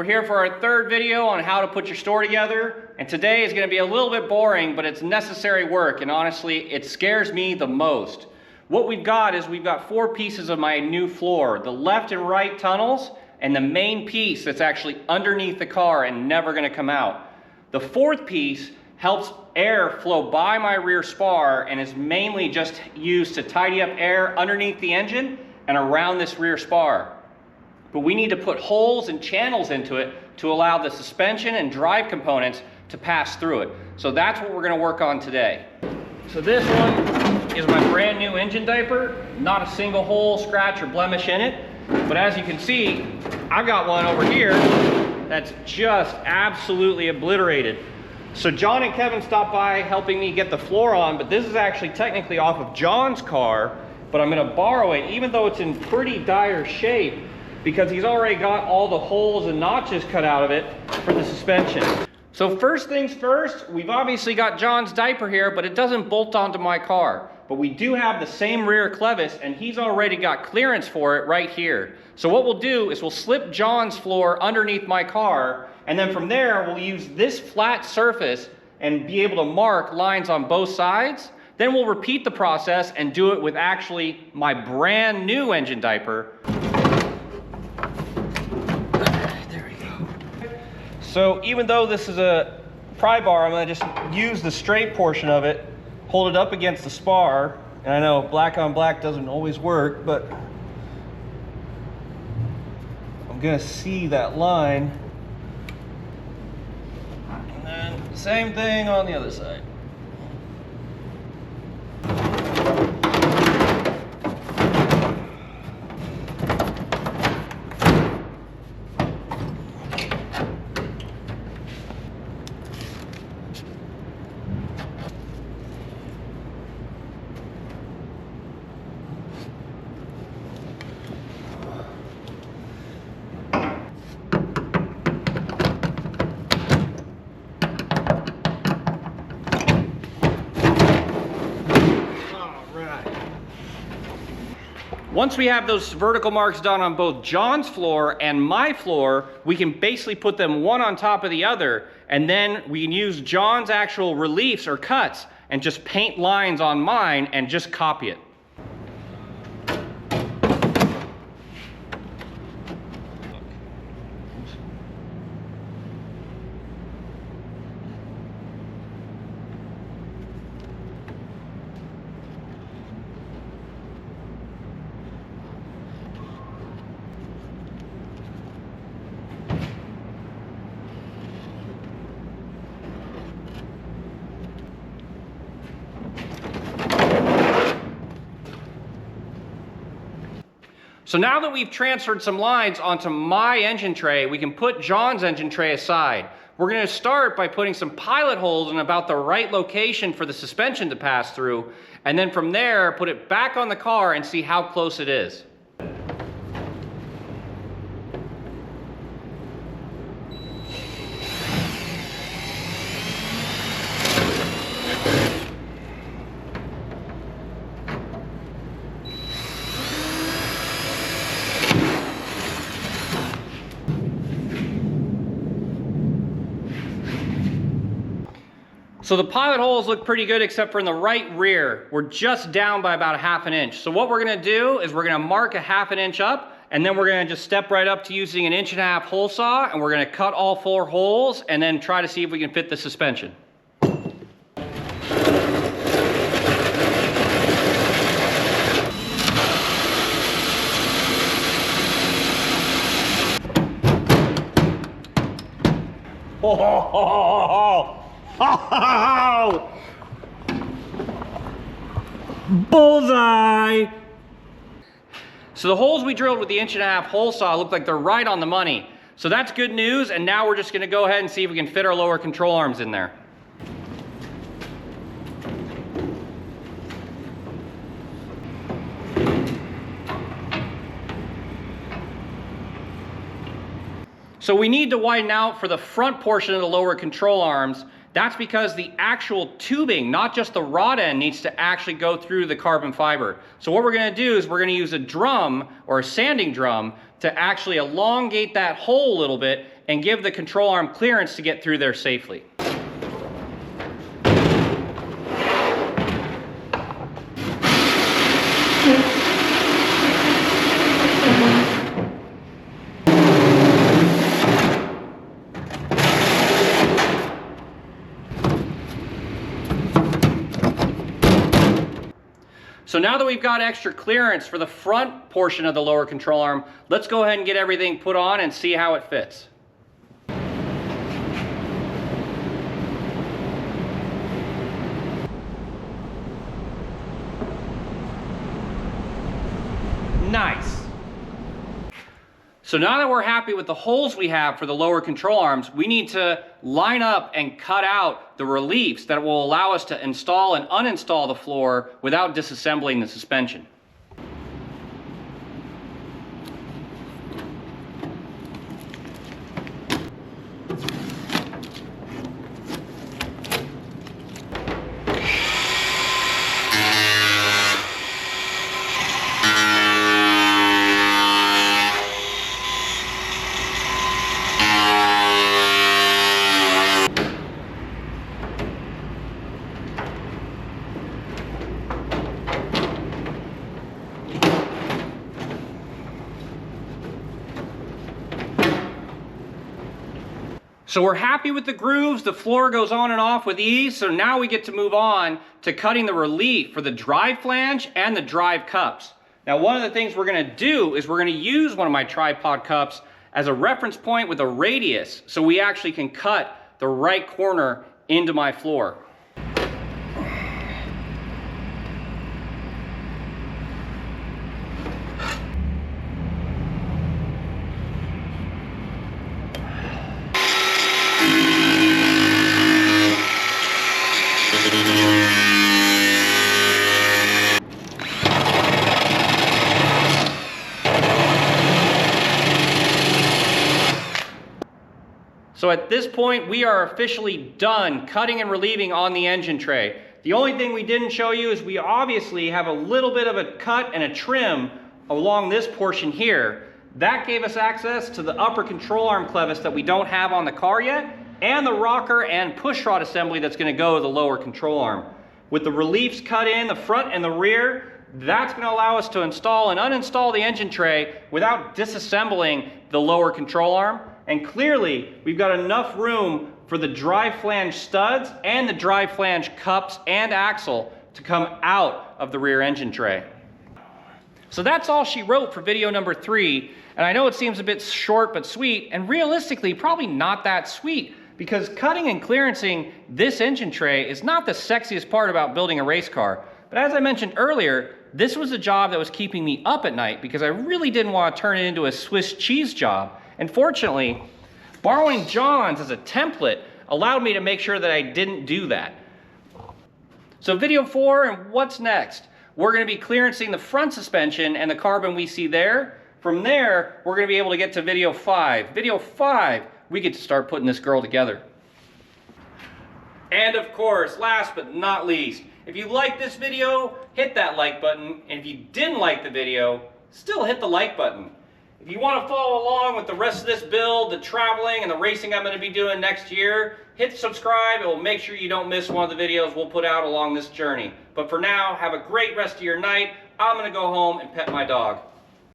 we're here for our third video on how to put your Stohr together, and today is going to be a little bit boring, but it's necessary work, and honestly, it scares me the most. What we've got is we've got 4 pieces of my new floor, the left and right tunnels, and the main piece that's actually underneath the car and never going to come out. The 4th piece helps air flow by my rear spar and is mainly just used to tidy up air underneath the engine and around this rear spar. But we need to put holes and channels into it to allow the suspension and drive components to pass through it. So that's what we're going to work on today. So this one is my brand new engine diaper. Not a single hole, scratch, or blemish in it. But as you can see, I've got one over here that's just absolutely obliterated. So John and Kevin stopped by helping me get the floor on, but this is actually technically off of John's car, but I'm going to borrow it even though it's in pretty dire shape, because he's already got all the holes and notches cut out of it for the suspension. So first things first, we've obviously got John's diaper here, but it doesn't bolt onto my car. But we do have the same rear clevis, and he's already got clearance for it right here. So what we'll do is we'll slip John's floor underneath my car, and then from there we'll use this flat surface and be able to mark lines on both sides. Then we'll repeat the process and do it with actually my brand new engine diaper. So even though this is a pry bar, I'm going to just use the straight portion of it, hold it up against the spar, and I know black on black doesn't always work, but I'm going to see that line. And then same thing on the other side. Once we have those vertical marks done on both John's floor and my floor, we can basically put them one on top of the other, and then we can use John's actual reliefs or cuts and just paint lines on mine and just copy it. So now that we've transferred some lines onto my engine tray, we can put John's engine tray aside. We're going to start by putting some pilot holes in about the right location for the suspension to pass through, and then from there, put it back on the car and see how close it is. So the pilot holes look pretty good except for in the right rear. We're just down by about 1/2 inch. So what we're going to do is we're going to mark 1/2 inch up, and then we're going to just step right up to using an 1.5 inch hole saw, and we're going to cut all 4 holes and then try to see if we can fit the suspension. Oh! Bullseye! So the holes we drilled with the 1.5 inch hole saw look like they're right on the money. So that's good news, and now we're just going to go ahead and see if we can fit our lower control arms in there. So we need to widen out for the front portion of the lower control arms. That's because the actual tubing, not just the rod end, needs to actually go through the carbon fiber. So what we're going to do is we're going to use a drum or a sanding drum to actually elongate that hole a little bit and give the control arm clearance to get through there safely. So now that we've got extra clearance for the front portion of the lower control arm, let's go ahead and get everything put on and see how it fits. Nice. So now that we're happy with the holes we have for the lower control arms, we need to line up and cut out the reliefs that will allow us to install and uninstall the floor without disassembling the suspension. So we're happy with the grooves, the floor goes on and off with ease, so now we get to move on to cutting the relief for the drive flange and the drive cups. Now one of the things we're gonna do is we're gonna use one of my tripod cups as a reference point with a radius, so we actually can cut the right corner into my floor. So at this point, we are officially done cutting and relieving on the engine tray. The only thing we didn't show you is we obviously have a little bit of a cut and a trim along this portion here. That gave us access to the upper control arm clevis that we don't have on the car yet, and the rocker and push rod assembly that's gonna go with the lower control arm. With the reliefs cut in the front and the rear, that's gonna allow us to install and uninstall the engine tray without disassembling the lower control arm. And clearly, we've got enough room for the drive flange studs and the drive flange cups and axle to come out of the rear engine tray. So that's all she wrote for video number 3. And I know it seems a bit short but sweet, and realistically probably not that sweet, because cutting and clearancing this engine tray is not the sexiest part about building a race car. But as I mentioned earlier, this was a job that was keeping me up at night because I really didn't want to turn it into a Swiss cheese job. And fortunately, borrowing John's as a template allowed me to make sure that I didn't do that. So video 4, and what's next? We're going to be clearancing the front suspension and the carbon we see there. From there, we're going to be able to get to video 5. Video 5, we get to start putting this girl together. And of course, last but not least, if you liked this video, hit that like button. And if you didn't like the video, still hit the like button. If you want to follow along with the rest of this build, the traveling and the racing I'm going to be doing next year, hit subscribe. It will make sure you don't miss one of the videos we'll put out along this journey. But for now, have a great rest of your night. I'm going to go home and pet my dog.